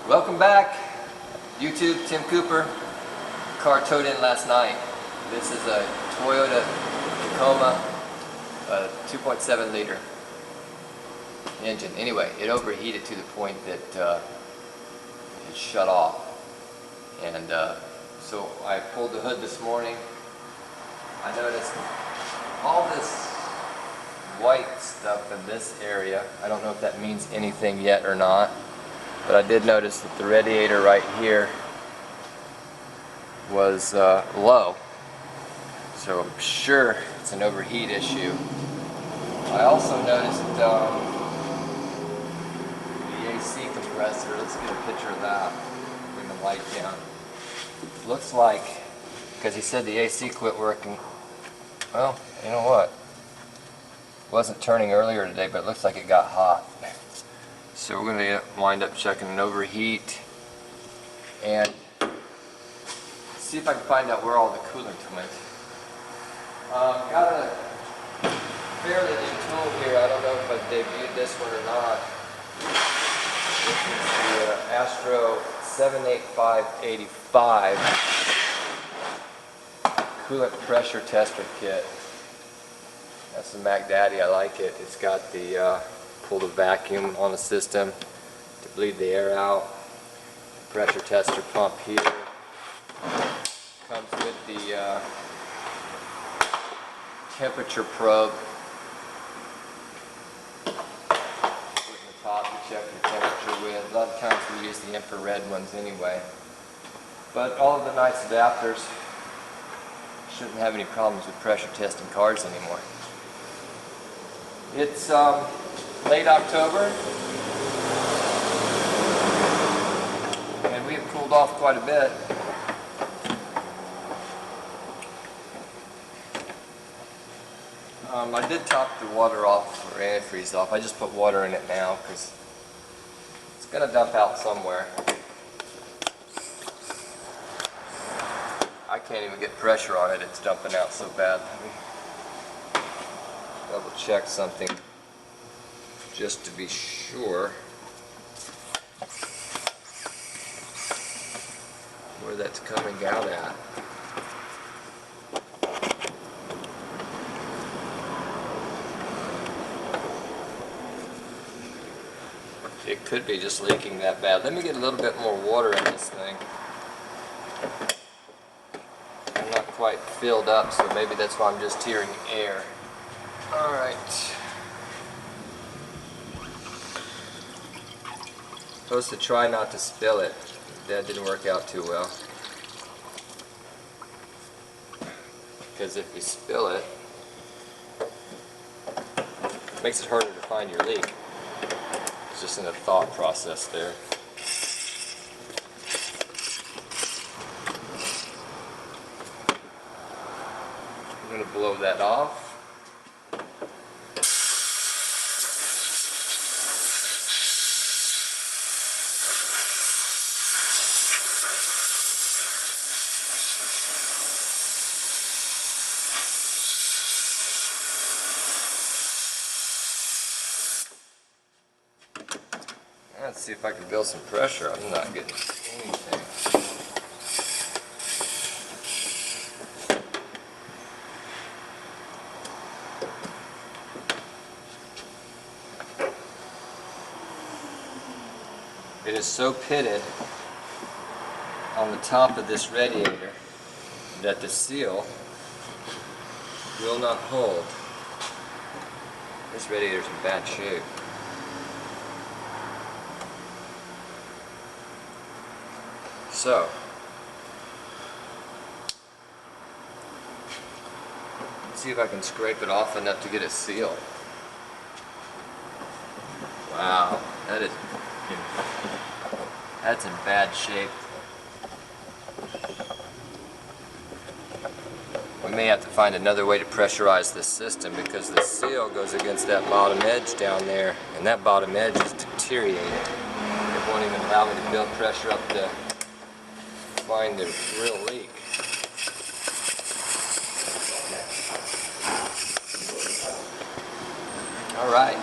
Welcome back, YouTube. Tim Cooper. Car towed in last night. This is a Toyota Tacoma, a 2.7 liter engine. Anyway, it overheated to the point that it shut off, and so I pulled the hood this morning. I noticed all this white stuff in this area. I don't know if that means anything yet or not, but I did notice that the radiator right here was low, so I'm sure it's an overheat issue. I also noticed the AC compressor. Let's get a picture of that. Bring the light down. Looks like, because he said the AC quit working. Well, you know what? It wasn't turning earlier today, but it looks like it got hot. So we're going to wind up checking an overheat and see if I can find out where all the coolant went. Got a fairly new tool here. I don't know if I've debuted this one or not. This is the Astro 78585 coolant pressure tester kit. That's the Mac Daddy. I like it. It's got the pull the vacuum on the system to bleed the air out. Pressure tester pump here. Comes with the temperature probe. Put in the top to check the temperature with. A lot of times we use the infrared ones anyway. But all of the nice adapters shouldn't have any problems with pressure testing cars anymore. It's late October, and we have cooled off quite a bit. I did top the water off, or antifreeze off. I just put water in it now because it's going to dump out somewhere. I can't even get pressure on it. It's dumping out so bad. Let me double check something just to be sure where that's coming out at. It could be just leaking that bad. Let me get a little bit more water in this thing. I'm not quite filled up, so maybe that's why I'm just hearing air. Alright. Supposed to try not to spill it. That didn't work out too well. Because if you spill it, it makes it harder to find your leak. It's just in a thought process there. I'm going to blow that off. Let's see if I can build some pressure. I'm not getting anything. It is so pitted on the top of this radiator that the seal will not hold. This radiator is in bad shape. So, let's see if I can scrape it off enough to get it sealed. Wow, that's in bad shape. We may have to find another way to pressurize this system because the seal goes against that bottom edge down there, and that bottom edge is deteriorated. It won't even allow me to build pressure up to find the real leak. All right.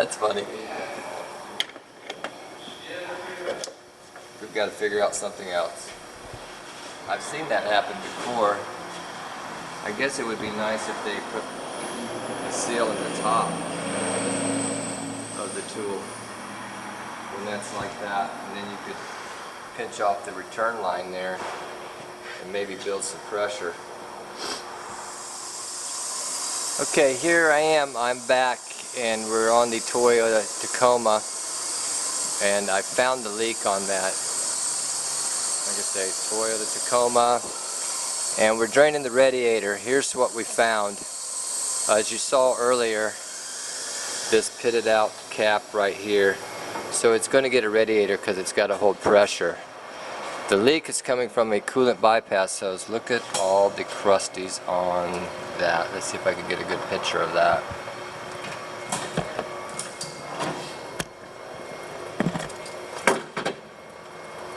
That's funny. We've got to figure out something else. I've seen that happen before. I guess it would be nice if they put a seal in the top of the tool when that's like that, and then you could pinch off the return line there and maybe build some pressure. Okay, here I am. I'm back, and we're on the Toyota Tacoma, and I found the leak on that. Like I say, Toyota Tacoma, and we're draining the radiator. Here's what we found. As you saw earlier, this pitted out cap right here. So it's going to get a radiator because it's got to hold pressure. The leak is coming from a coolant bypass hose. Look at all the crusties on that. Let's see if I can get a good picture of that.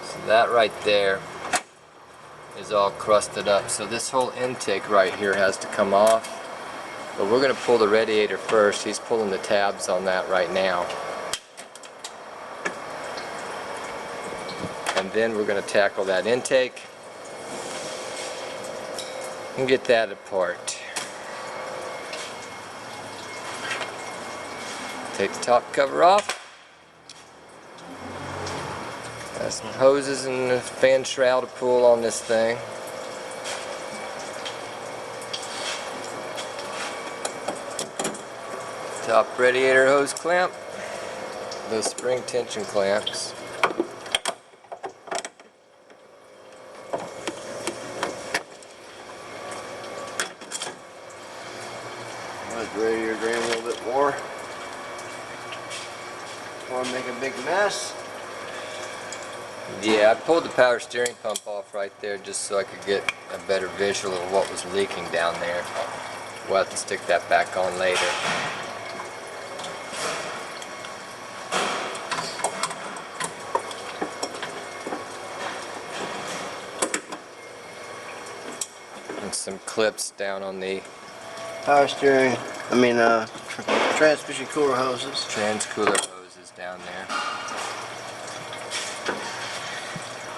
So that right there is all crusted up. So this whole intake right here has to come off. But we're going to pull the radiator first. He's pulling the tabs on that right now. And then we're going to tackle that intake and get that apart. Take the top cover off. Got some hoses and a fan shroud to pull on this thing. Top radiator hose clamp. Those spring tension clamps. Let the radiator drain a little bit more. Want to make a big mess? Yeah, I pulled the power steering pump off right there just so I could get a better visual of what was leaking down there. We'll have to stick that back on later. And some clips down on the Power steering, transmission cooler hoses. trans cooler hoses down there.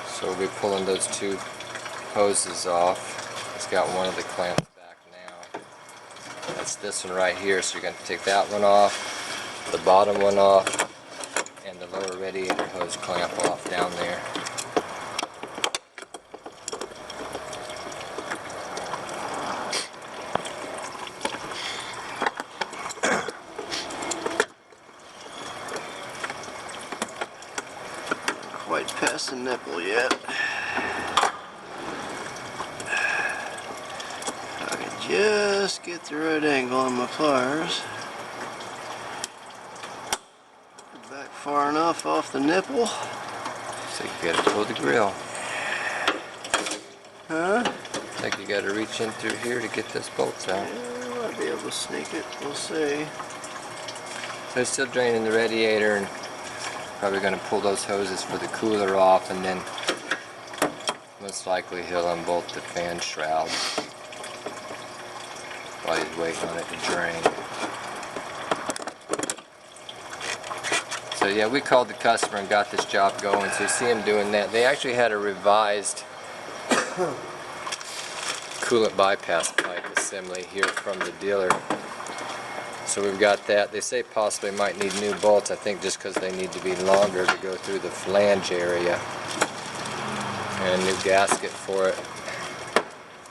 So we'll be pulling those two hoses off. It's got one of the clamps back now. That's this one right here, so you're going to take that one off, the bottom one off, and the lower radiator hose clamp off down there. Quite past the nipple yet. I can just get the right angle on my pliers. Back far enough off the nipple. So you gotta pull the grill. Huh? Looks like you gotta reach in through here to get those bolts out. Yeah, I might be able to sneak it. We'll see. So it's still draining the radiator, and probably going to pull those hoses for the cooler off, and then most likely he'll unbolt the fan shroud while he's waiting on it to drain. So yeah, we called the customer and got this job going, so you see him doing that. They actually had a revised coolant bypass pipe assembly here from the dealer. So we've got that. They say possibly might need new bolts, I think just because they need to be longer to go through the flange area. And a new gasket for it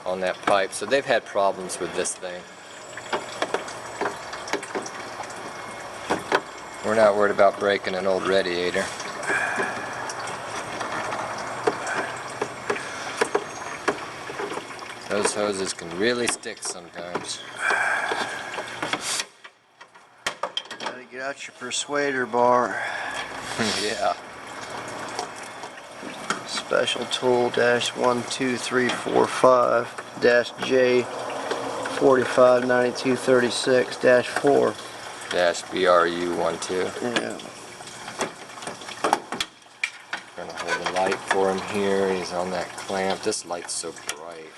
on that pipe. So they've had problems with this thing. We're not worried about breaking an old radiator. Those hoses can really stick sometimes. Get out your persuader bar. Yeah. Special tool -12345-J 459236-4. -BRU12. Yeah. Gonna hold the light for him here. He's on that clamp. This light's so bright.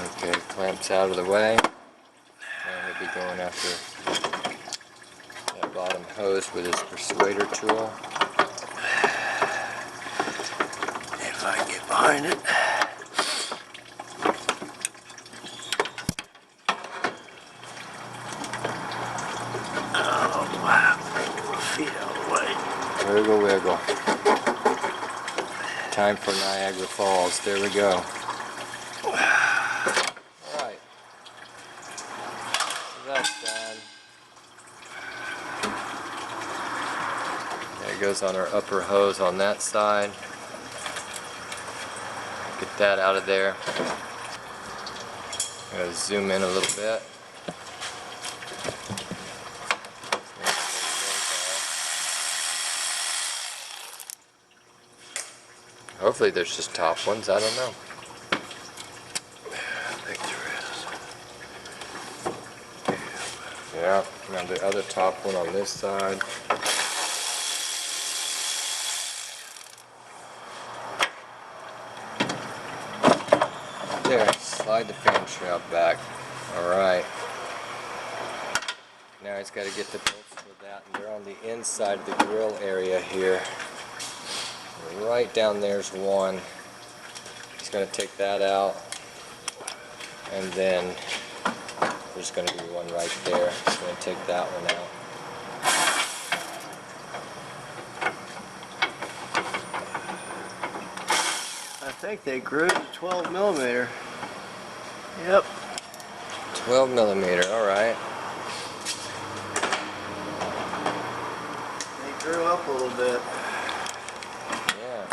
Okay, clamp's out of the way. And we'll be going after that bottom hose with his persuader tool. If I can get behind it. Oh, wow. Get my feet out of the way. Wiggle, wiggle. Time for Niagara Falls. There we go. Alright. So that's done. There goes on our upper hose on that side. Get that out of there. I'm going to zoom in a little bit. Hopefully there's just top ones, I don't know. I think there is. Yeah, now the other top one on this side. There, slide the fan shroud back. Alright. Now he's got to get the bolts for that, and they're on the inside of the grill area here. Right down there's one. He's going to take that out, and then there's going to be one right there. He's going to take that one out. I think they grew to 12 millimeter. Yep. 12 millimeter, alright. They grew up a little bit. Yeah.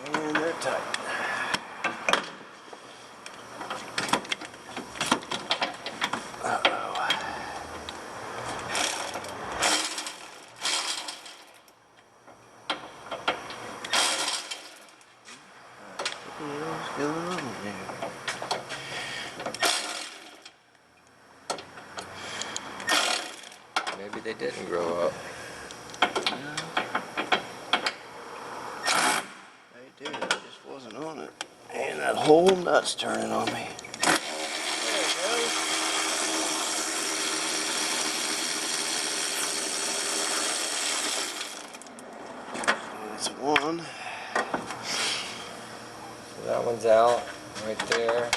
And they're tight. What's going on here? Maybe they didn't grow up. They did, I just wasn't on it. And that whole nut's turning on me. There it goes. That's one. So that one's out right there.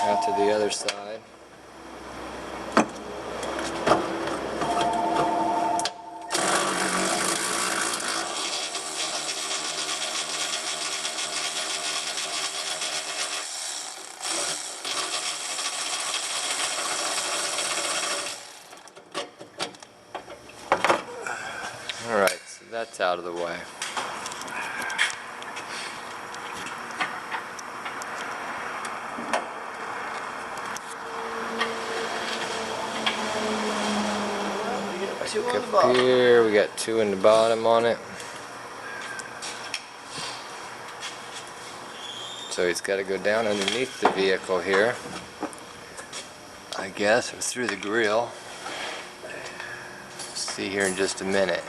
Out to the other side. Alright, so that's out of the way. Two on the Up bottom. here, we got two in the bottom on it. So he's got to go down underneath the vehicle here, I guess, or through the grill. See here in just a minute.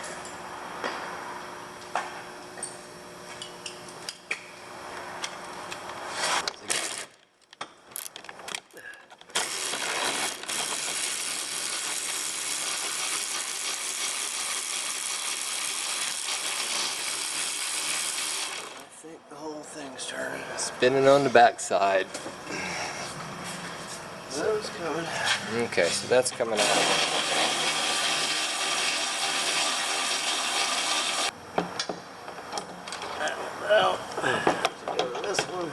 I think the whole thing's turning. Spinning on the backside. That was coming. Okay, so that's coming out. Out. Let's go to this one.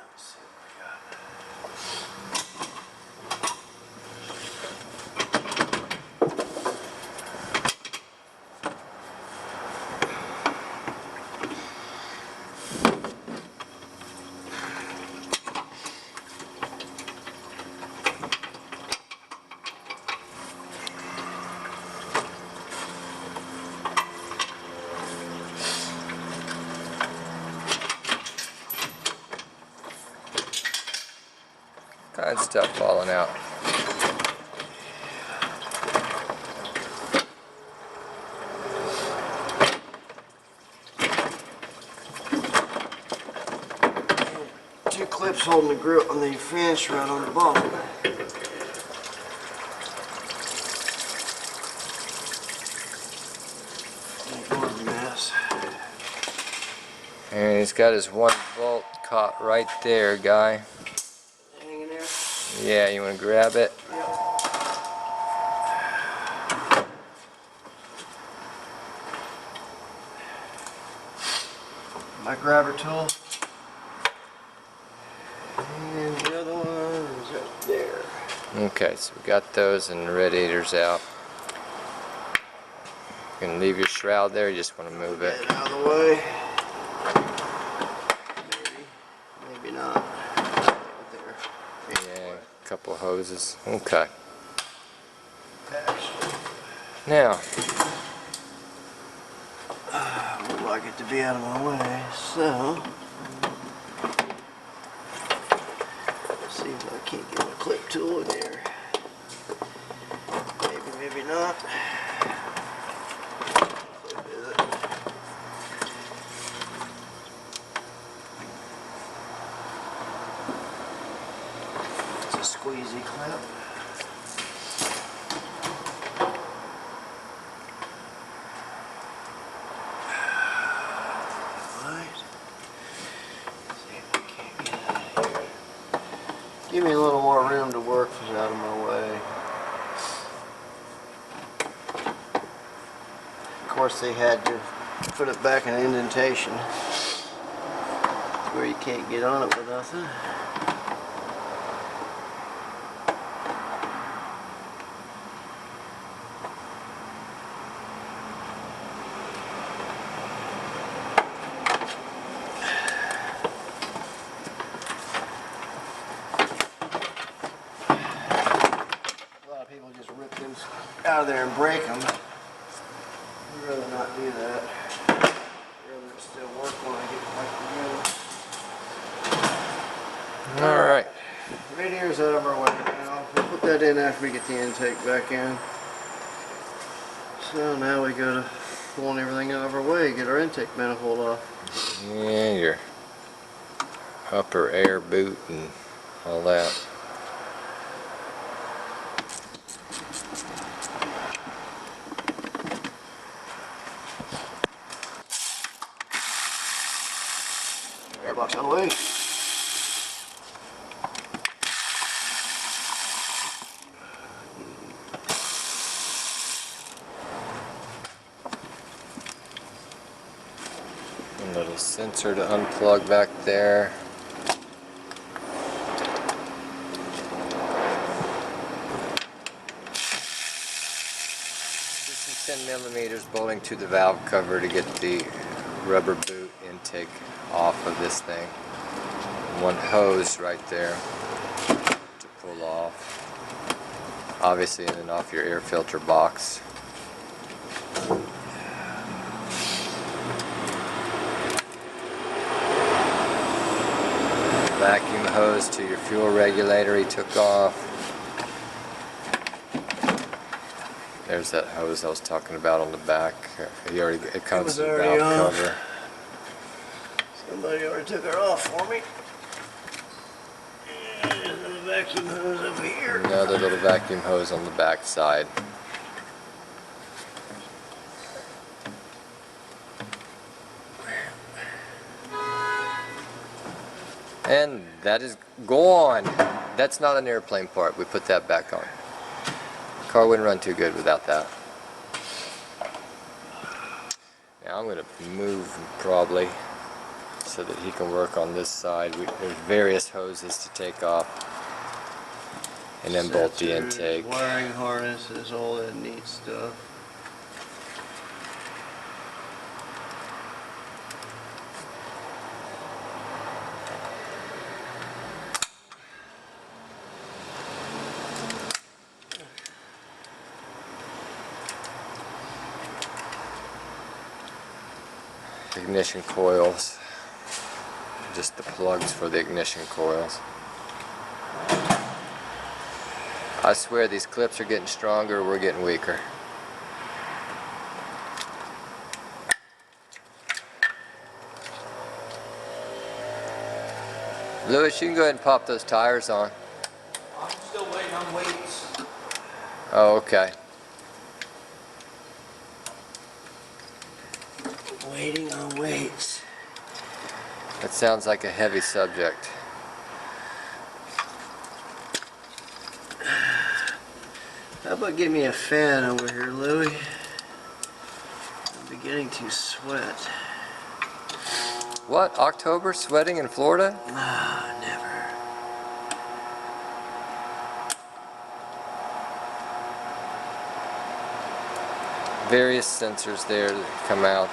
Let's see what we got. Kind of stuff falling out. clips holding the grill on the fan shroud on the bottom. Ignore the mess. And he's got his one bolt caught right there, guy. Hanging there? Yeah, you want to grab it? Yep. My grabber tool. And the other one is right there. Okay, so we got those and the radiators out. You gonna leave your shroud there, you just want to move it. Get out of the way. Maybe not. There. Yeah, a couple hoses. Okay. Patch. Now, Would like it to be out of my way, so let's see if I can't get my clip tool in there. Maybe, maybe not. Clip is it? It's a squeezy clip. Give me a little more room to work out of my way. Of course, they had to put it back in an indentation where you can't get on it with nothing. People just rip them out of there and break them. I'd rather not do that. I'd rather still work when I get back together. alright. Radiator's out of our way now. We'll put that in after we get the intake back in. So now we go to pulling everything out of our way, get our intake manifold off. Yeah, your upper air boot and all that. Airbox out of the way. A little sensor to unplug back there. This is 10 millimeters bolting to the valve cover to get the rubber boot intake off of this thing. One hose right there to pull off. Obviously, and then off your air filter box. Vacuum hose to your fuel regulator he took off. There's that hose I was talking about on the back. It comes with the valve cover. Somebody already took it off for me. And there's a vacuum hose over here. Another little vacuum hose on the back side. And that is gone. That's not an airplane part. We put that back on. The car wouldn't run too good without that. Now I'm going to move probably so that he can work on this side. There's various hoses to take off and then bolt the intake. Wiring harnesses, all that neat stuff. Ignition coils, just the plugs for the ignition coils. I swear these clips are getting stronger, we're getting weaker. Lewis, you can go ahead and pop those tires on. I'm still waiting on weights. Oh, okay. Waiting on weights. That sounds like a heavy subject. How about give me a fan over here, Louie? I'm beginning to sweat. What? October? Sweating in Florida? Ah, never. Various sensors there that come out.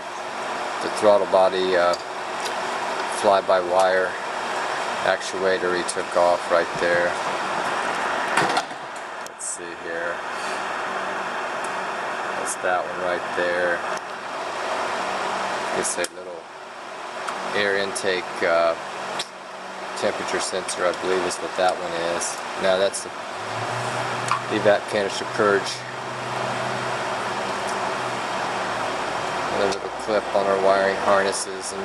The throttle body fly-by-wire actuator he took off right there. Let's see here. That's that one right there. It's a little air intake temperature sensor, I believe is what that one is. Now that's the evap canister purge. Another little clip on our wiring harnesses and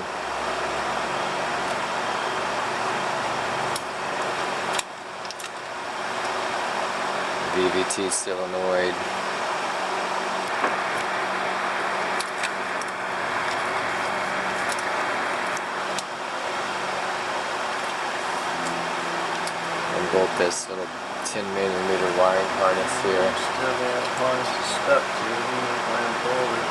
VVT solenoid. And bolt this little 10mm wiring harness here. Still got a harness stuck to it, even if I unfold it.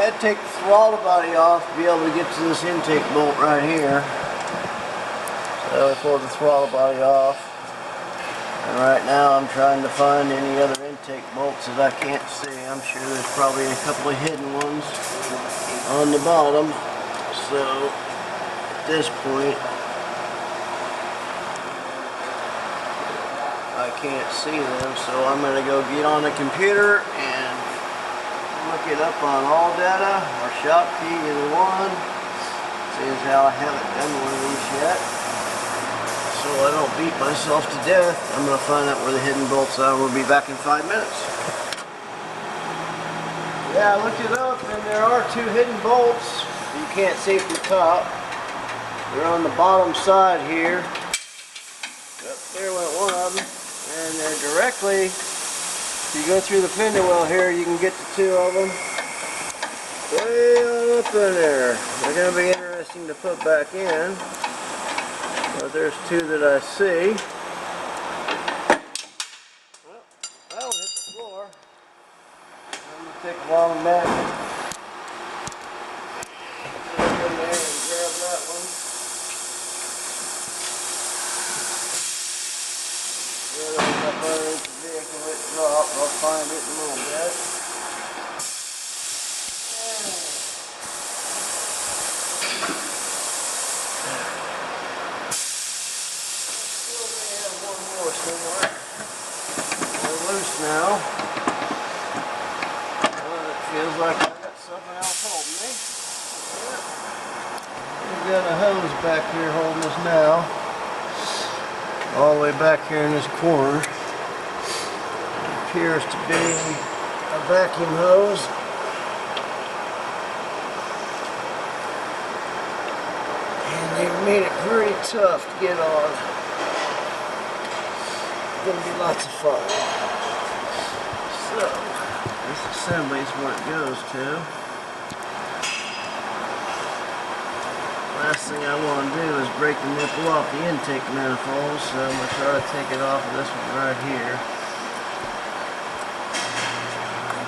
I had to take the throttle body off to be able to get to this intake bolt right here. So I pulled the throttle body off. And right now I'm trying to find any other intake bolts that I can't see. I'm sure there's probably a couple of hidden ones on the bottom. So at this point I can't see them. So I'm going to go get on the computer and look it up on All Data or Shopkey, either one. Seeing as how I haven't done one of these yet. So I don't beat myself to death. I'm going to find out where the hidden bolts are. We'll be back in 5 minutes. Yeah, I looked it up and there are 2 hidden bolts. You can't see from the top. They're on the bottom side here. Up there went one of them. And they're directly, if you go through the fender well here, you can get to 2 of them. Way on up in there. They're going to be interesting to put back in. But there's 2 that I see. Well, that one hit the floor. I'm going to take a long magnet. Go in there and grab that one. The other one's up underneath the vehicle. It dropped. I'll find it in a little bit. Somewhere. They're loose now. Well, it feels like I've got something else holding me. We've got a hose back here holding us now. All the way back here in this corner. It appears to be a vacuum hose. And they've made it pretty tough to get on. Gonna be lots of fun. So, this assembly is where it goes to. Last thing I want to do is break the nipple off the intake manifold, so I'm going to try to take it off of this one right here.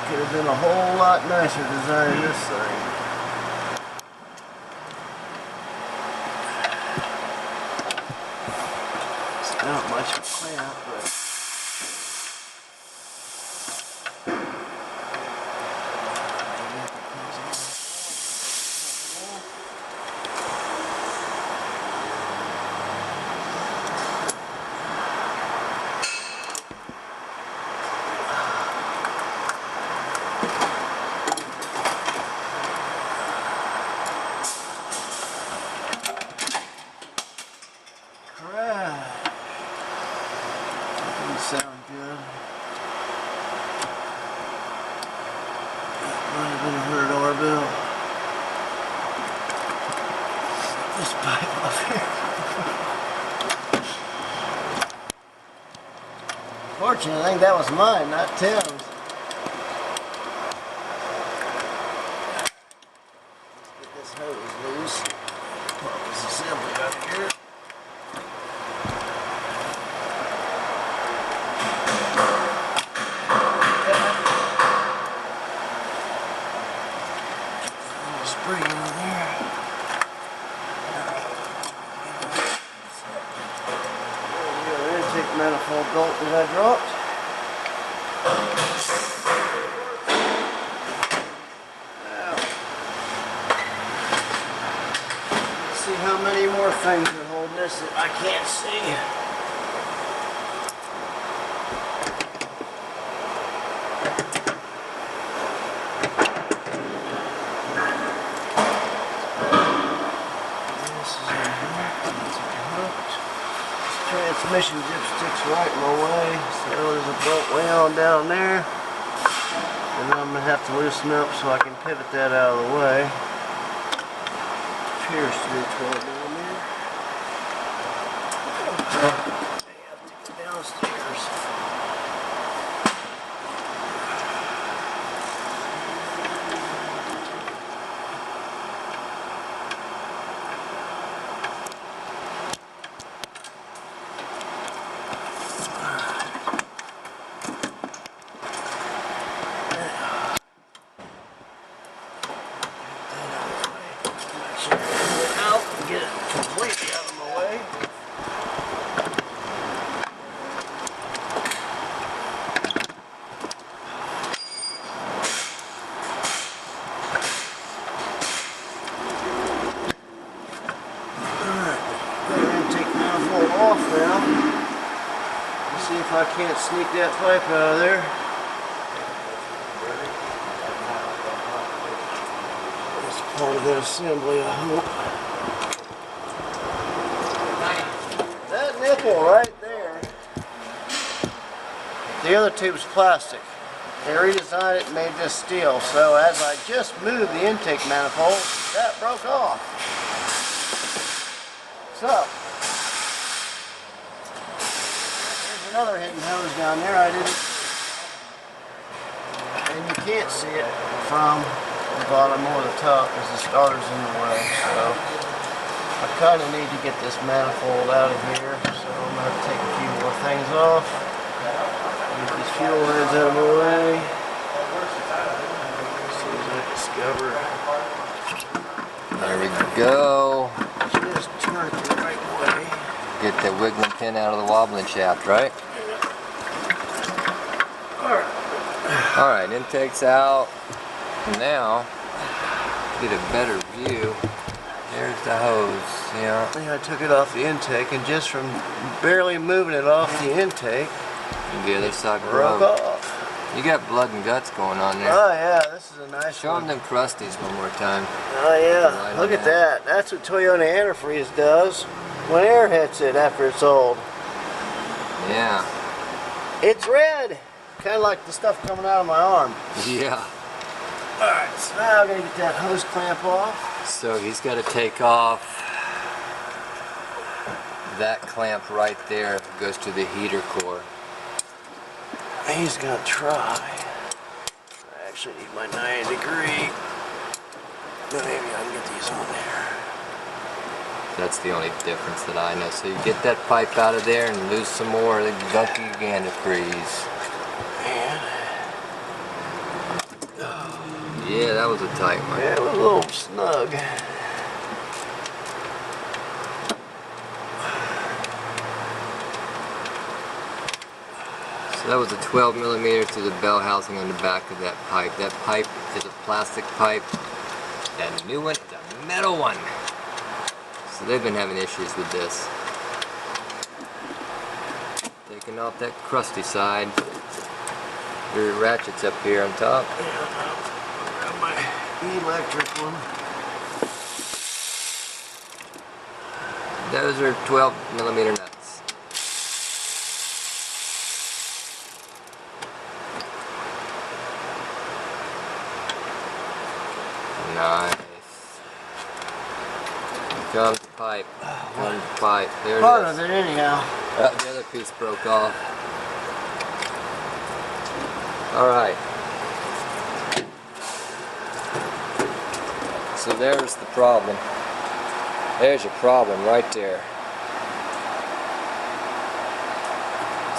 Could have been a whole lot nicer designing this thing. It's not much of a clamp, but sound good. That might have been $100 bill. This pipe off here. Fortunately, I think that was mine, not Tim's. Let's get this hose loose. Pop this assembly out here. Spring in there. There's the other intake manifold bolt that I dropped. Now, let's see how many more things are holding this that I can't see. Transmission dipstick's right in my way, so there's a bolt way on down there, and then I'm going to have to loosen up so I can pivot that out of the way. Appears to be 12 down there. I have to go downstairs. Get it completely out of my way. Alright, better intake manifold off now. Let's see if I can't sneak that pipe out of there. That's part of that assembly, I hope. That nipple right there, the other tube's plastic. They redesigned it and made this steel, so as I just moved the intake manifold, that broke off. So, there's another hidden hose down there I didn't see. And you can't see it from the bottom or the top because the starter's in the way. So I kind of need to get this manifold out of here, so I'm going to take a few more things off. Get these fuel lines out of my way. As soon as I discover. There we go. Just turn it the right way. Get the wiggling pin out of the wobbling shaft, right? Alright. Alright, intake's out. Now, get a better view. There's the hose, yeah. I think I took it off the intake, and just from barely moving it off the intake, And the other side broke broke. off. You got blood and guts going on there. Oh yeah, this is a nice Show them one. them crusties one more time. Oh yeah, Light look on at that. That's what Toyota antifreeze does when air hits it after it's old. Yeah. It's red, kind of like the stuff coming out of my arm. Yeah. Alright, so now I'm going to get that hose clamp off. So he's got to take off that clamp right there. It goes to the heater core. He's going to try. I actually need my 90 degree. Maybe I can get these on there. That's the only difference that I know. So you get that pipe out of there and lose some more of the gunky antifreeze. Yeah, that was a tight one. Yeah, it was a little snug. So that was a 12 millimeter through the bell housing on the back of that pipe. That pipe is a plastic pipe. That new one is a metal one. So they've been having issues with this. Taking off that crusty side. There are ratchets up here on top. Grab my electric one. Those are 12 millimeter nuts. Nice. Here comes the pipe. Here comes the pipe. There Part it of is. it anyhow. The other piece broke off. Alright. So there's the problem. There's your problem right there.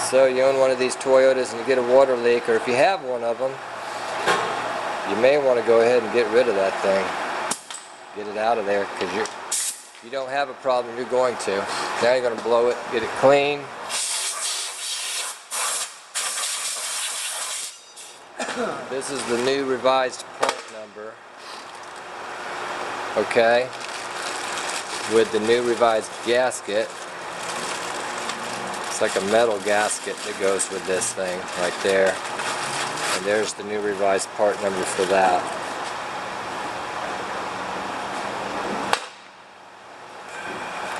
So you own one of these Toyotas and you get a water leak, or if you have one of them, you may want to go ahead and get rid of that thing. Get it out of there, because you don't have a problem, you're going to. Now you're going to blow it, get it clean. This is the new revised part number. Okay, with the new revised gasket. It's like a metal gasket that goes with this thing right there. And there's the new revised part number for that.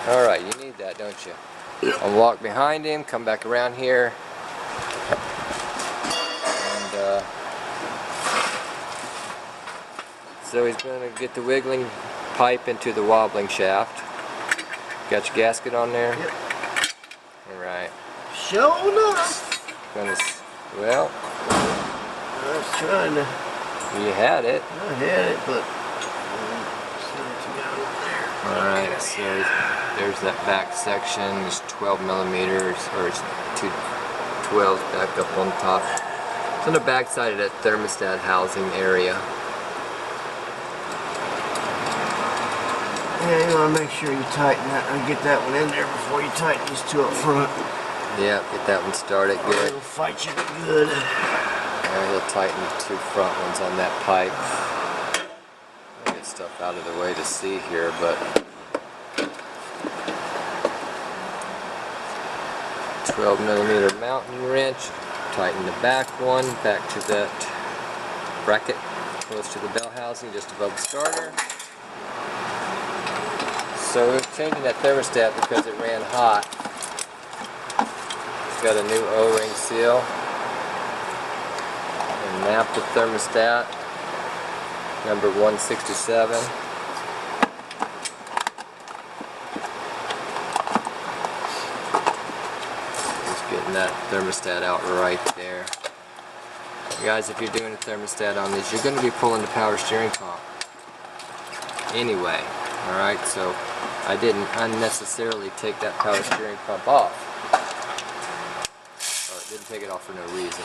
Alright, you need that, don't you? I'll walk behind him, come back around here. And so he's going to get the wiggling pipe into the wobbling shaft. Got your gasket on there? Yep. Alright. Sure enough. Well, I was trying to. you had it. I had it, but. See what you got over there. Alright, so there's that back section. It's 12 millimeters, or it's 2 12s back up on top. It's on the back side of that thermostat housing area. Yeah, you want to make sure you tighten that and get that one in there before you tighten these two up front. Yeah, get that one started good. It'll fight you good. And he'll tighten the two front ones on that pipe. I'll get stuff out of the way to see here, but 12 millimeter mounting wrench. Tighten the back one back to that bracket close to the bell housing, just above the starter. So we're changing that thermostat because it ran hot. It's got a new O-ring seal. And map the thermostat, number 167. Just getting that thermostat out right there. Guys, if you're doing a thermostat on this, you're going to be pulling the power steering pump anyway. Alright, so I didn't unnecessarily take that power steering pump off. Or didn't take it off for no reason.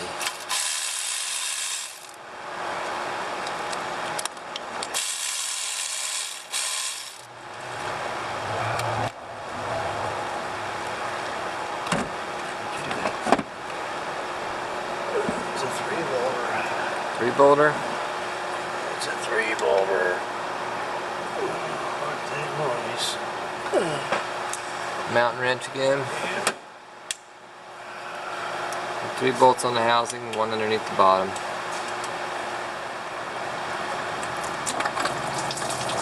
It's a 3-bolter. 3-bolter? It's a 3-bolter. Mountain wrench again. 3 bolts on the housing, 1 underneath the bottom.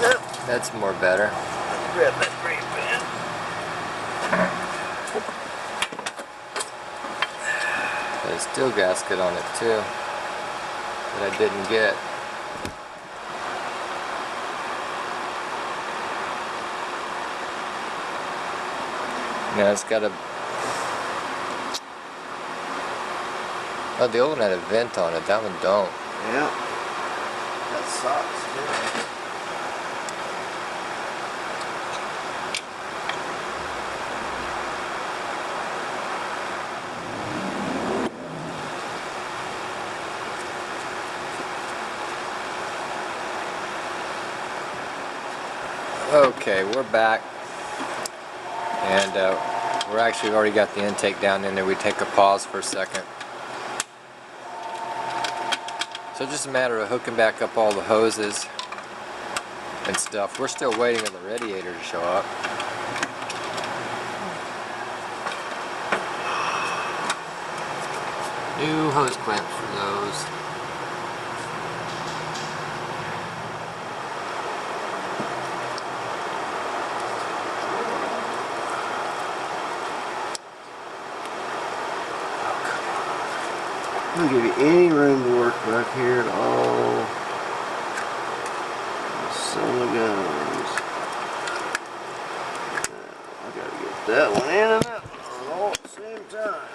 Yep. That's more better. Grab that brake pad. There's a steel gasket on it too that I didn't get. Now it's got a... Oh, the old one had a vent on it. That one don't. Yeah. That sucks, Okay, we're back, and we're actually already got the intake down in there. We take a pause for a second. So just a matter of hooking back up all the hoses and stuff. We're still waiting on the radiator to show up. New hose clamps for those. I don't give you any room to work back here at all. Son of guns. I gotta get that one in and that one all at the same time.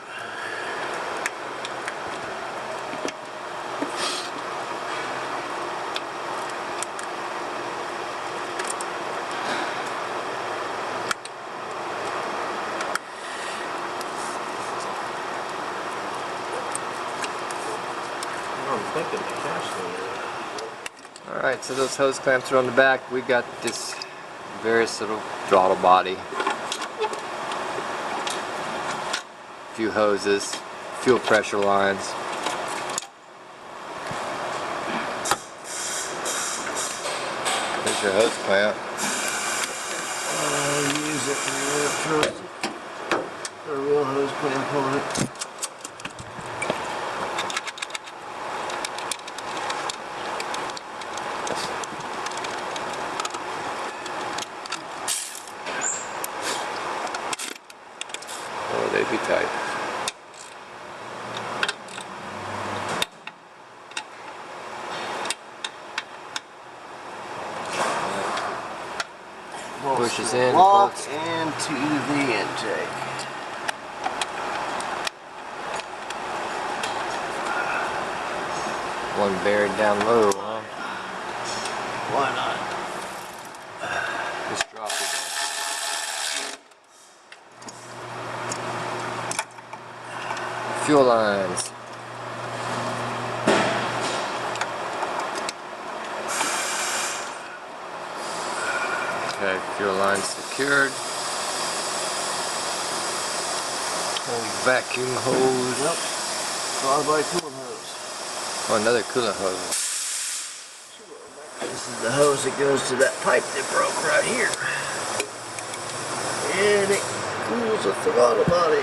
Alright, so those hose clamps are on the back. We got this various little throttle body, a few hoses, fuel pressure lines. There's your hose clamp. I'll use it for your truck. Put a real hose clamp on it. Oh, they'd be tight. Pushes in, lock bolts. into the intake. One buried down low, huh? Why not? Just drop it. Fuel lines. Okay, fuel lines secured. Vacuum hose. Yep. Followed by coolant hose. Oh, another coolant hose. This is the hose that goes to that pipe that broke right here. And it cools the throttle body.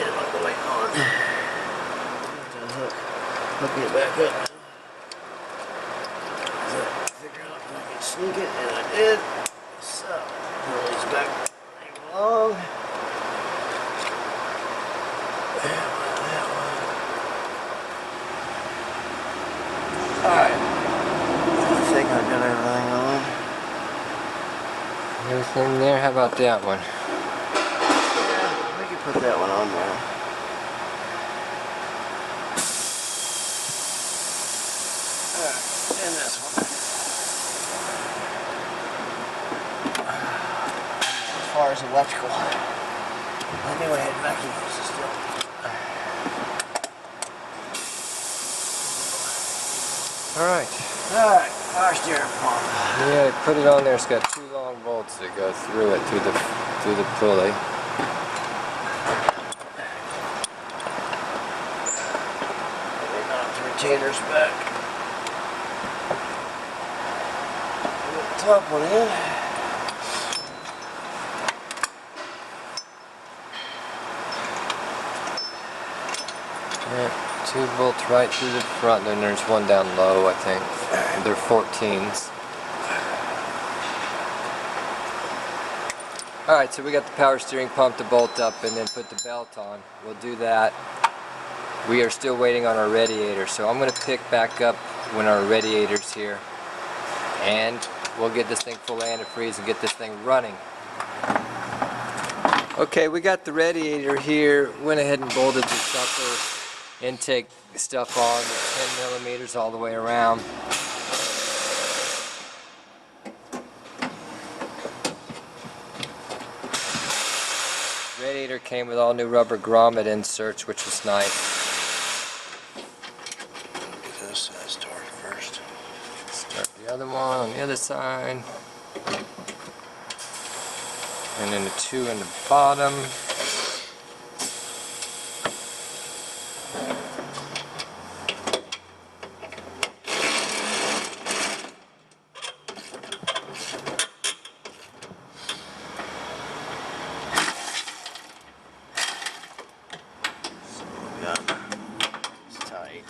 Get it all the way on. Hooking it back up. Figure out if I can sneak it, and I did. So, pull these back along. Alright. I think I got everything on. Everything there? How about that one? Yeah, we can put that one on there. Alright, and this one. As far as electrical, I knew I had vacuum hoses still. Alright. Alright, power steering pump. Yeah, put it on there. It's got two long bolts that go through it, through the pulley. Knock the retainers back. Put the top one in. Yeah, two bolts right through the front, then there's one down low, I think. They're 14s. Alright, so we got the power steering pump to bolt up and then put the belt on. We'll do that. We are still waiting on our radiator, so I'm going to pick back up when our radiator's here. And we'll get this thing full of antifreeze and get this thing running. Okay, we got the radiator here. Went ahead and bolted the sucker intake stuff on with 10 millimeters all the way around. Radiator came with all new rubber grommet inserts, which was nice. Get this side started first. Start the other one on the other side. And then the two in the bottom. It's tight.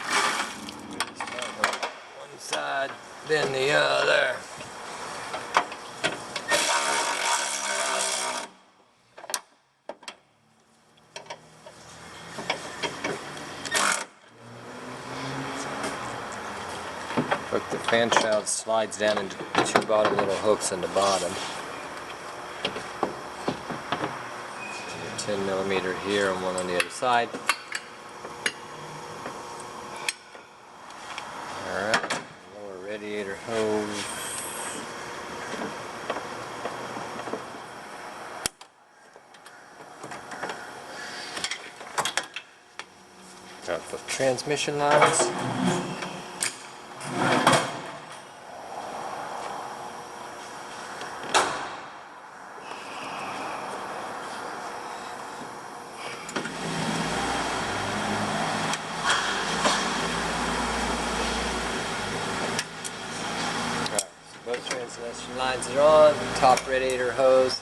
One side, then the other. Look, the fan shroud slides down into the two bottom little hooks in the bottom. 10mm here and one on the other side. Alright, lower radiator hose. Got the transmission lines. Both transmission lines are on, top radiator hose.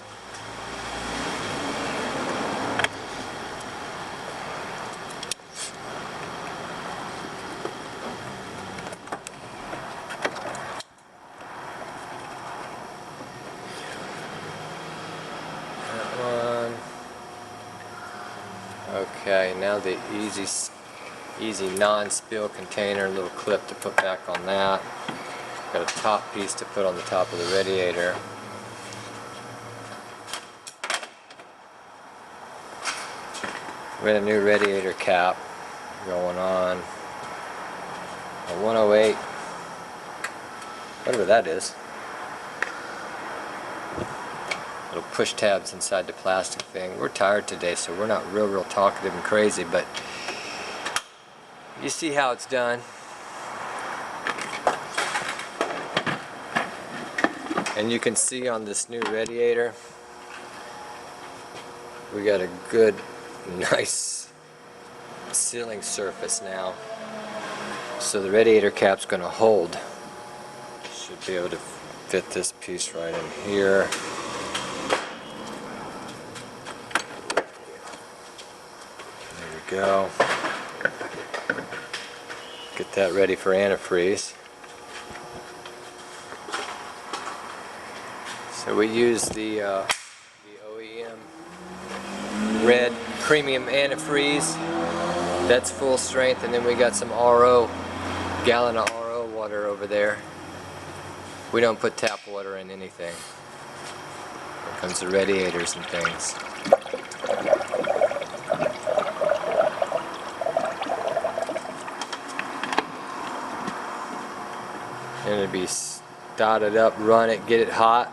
That one. Okay, now the easy non-spill container, little clip to put back on that. Got a top piece to put on the top of the radiator. We got a new radiator cap going on. A 108, whatever that is. Little push tabs inside the plastic thing. We're tired today, so we're not real talkative and crazy, but you see how it's done. And you can see on this new radiator, we got a good, nice sealing surface now. So the radiator cap's going to hold. Should be able to fit this piece right in here. There we go. Get that ready for antifreeze. So we use the OEM red premium antifreeze. That's full strength, and then we got some RO, gallon of RO water over there. We don't put tap water in anything. Here comes the radiators and things. And it'd be started up, run it, get it hot.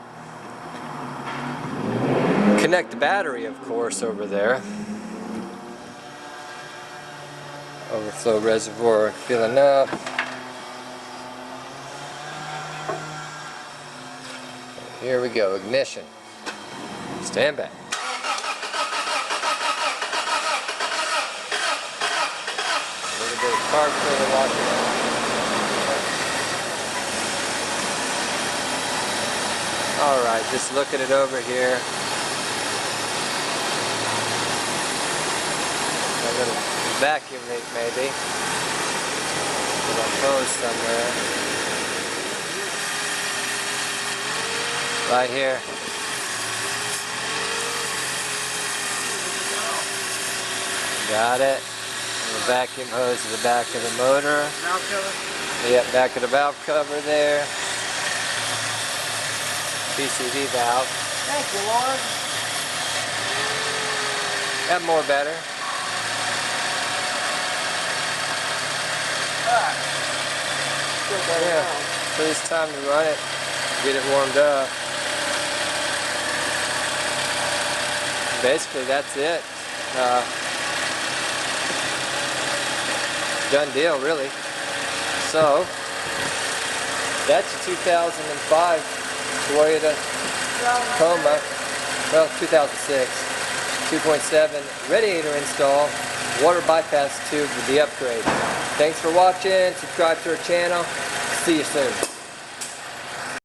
Connect the battery, of course, over there. Overflow reservoir filling up. Here we go, ignition. Stand back. A little bit of carb filling, lock it up. Alright, just looking it over here. A little vacuum leak maybe. Little hose somewhere. Right here. Got it. And the vacuum hose to the back of the motor. Valve cover? Yep, back of the valve cover there. PCV valve. Thank you, Lord. That more better. Yeah, so it's time to run it, get it warmed up. Basically, that's it. Done deal, really. So, That's a 2005 Toyota Tacoma, well, 2006, 2.7 radiator install, water bypass tube with the upgrade. Thanks for watching, subscribe to our channel, see you soon.